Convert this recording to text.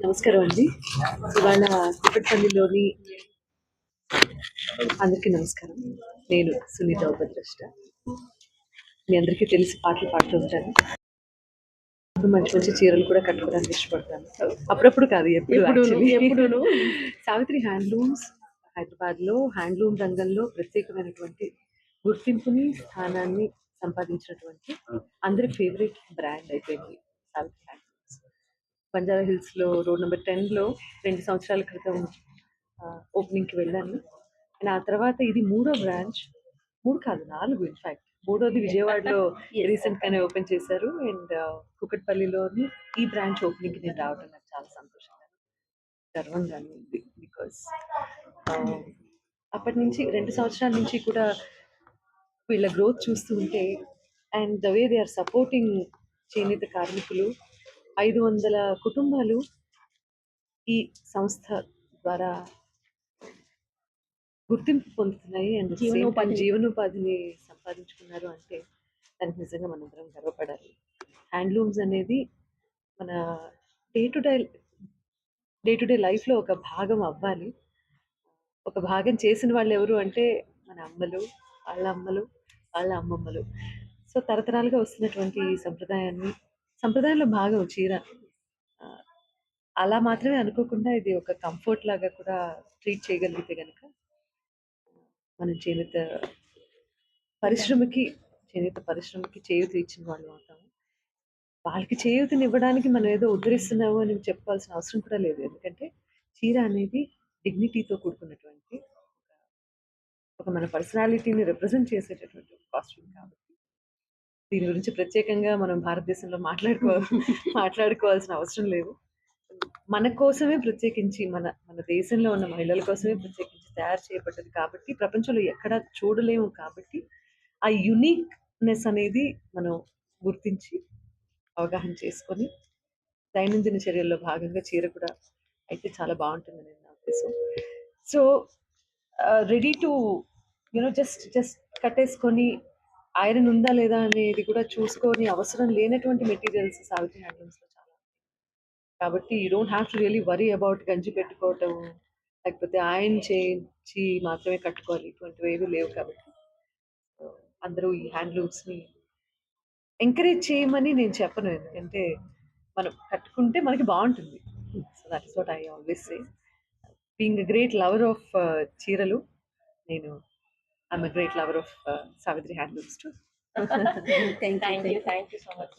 నమస్కారం అండి. ఇవాళ కుకట్పల్లిలోని అందరికీ నమస్కారం. నేను సునీత ఉపద్రష్ట. మీ అందరికీ తెలిసి పాటలు పాడుతూ ఉంటాను. మంచి మంచి చీరలు కూడా కట్టుకోవడానికి ఇష్టపడతాను. అప్పుడప్పుడు కాదు, ఎప్పుడును. సావిత్రి హ్యాండ్లూమ్స్ హైదరాబాద్లో హ్యాండ్లూమ్ రంగంలో ప్రత్యేకమైనటువంటి గుర్తింపుని, స్థానాన్ని సంపాదించినటువంటి అందరి ఫేవరెట్ బ్రాండ్ అయిపోయింది సావిత్రి హ్యాండ్లూమ్స్. బంజారా హిల్స్లో రోడ్ నెంబర్ 10లో 2 సంవత్సరాల క్రితం ఓపెనింగ్కి వెళ్ళాను. అండ్ ఆ తర్వాత ఇది 3వ బ్రాంచ్, 3 కాదు 4 ఇన్ఫ్యాక్ట్. 3వది విజయవాడలో రీసెంట్గానే ఓపెన్ చేశారు. అండ్ కుకట్పల్లిలోని ఈ బ్రాంచ్ ఓపెనింగ్కి నేను రావడం నాకు చాలా సంతోషంగా, గర్వంగాను ఉంది. బికాస్ అప్పటి నుంచి 2 సంవత్సరాల నుంచి కూడా వీళ్ళ గ్రోత్ చూస్తూ ఉంటే, and the way they are supporting చేనేత కార్మికులు, 500 కుటుంబాలు ఈ సంస్థ ద్వారా గుర్తింపు పొందుతున్నాయి. అండ్ జీవనోపాధిని సంపాదించుకున్నారు అంటే దానికి నిజంగా మనందరం గర్వపడాలి. హ్యాండ్లూమ్స్ అనేది మన day to day day to day లైఫ్లో ఒక భాగం అవ్వాలి. ఒక భాగం చేసిన వాళ్ళు ఎవరు అంటే మన అమ్మలు, వాళ్ళ అమ్మలు, వాళ్ళ అమ్మమ్మలు. సో తరతరాలుగా వస్తున్నటువంటి ఈ సంప్రదాయంలో భాగం చీర. ఆ, అలా మాత్రమే అనుకోకుండా ఇది ఒక కంఫర్ట్ లాగా కూడా ట్రీట్ చేయగలిగితే కనుక మనం పరిశ్రమకి చేనేత పరిశ్రమకి చేయూత ఇచ్చిన వాళ్ళు అవుతాము. వాళ్ళకి చేయూతనివ్వడానికి మనం ఏదో ఉద్ధరిస్తున్నాము అని చెప్పుకోవాల్సిన అవసరం కూడా లేదు. ఎందుకంటే చీర అనేది డిగ్నిటీతో కూడుకున్నటువంటి ఒక మన పర్సనాలిటీని రిప్రజెంట్ చేసేటటువంటి కాస్ట్యూమ్ కాబట్టి దీని గురించి ప్రత్యేకంగా మనం భారతదేశంలో మాట్లాడుకోవాల్సిన అవసరం లేదు. మన కోసమే ప్రత్యేకించి మన మన దేశంలో ఉన్న మహిళల కోసమే ప్రత్యేకించి తయారు చేయబడ్డది కాబట్టి ప్రపంచంలో ఎక్కడా చూడలేము. కాబట్టి ఆ యునిక్నెస్ అనేది మనం గుర్తించి అవగాహన చేసుకొని దైనందిన చర్యల్లో భాగంగా చీర కూడా అయితే చాలా బాగుంటుందని నా ఉద్దేశం. సో రెడీ టు జస్ట్ కట్టేసుకొని ఐరన్ ఉందా లేదా అనేది కూడా చూసుకొని అవసరం లేనటువంటి మెటీరియల్స్ సావిత్రి హ్యాండ్లూమ్స్లో చాలా. కాబట్టి you don't have to really worry about గంజి పెట్టుకోవటం, లేకపోతే ఆయన చేయించి మాత్రమే కట్టుకోవాలి, ఇటువంటివి ఏవి లేవు. కాబట్టి అందరూ ఈ హ్యాండ్లూమ్స్ని ఎంకరేజ్ చేయమని నేను చెప్పను. ఎందుకంటే మనం కట్టుకుంటే మనకి బాగుంటుంది. So that is what I always say. Being a great lover of చీరలు, నేను I'm a great lover of Savitri handlooms to. Thank you so much.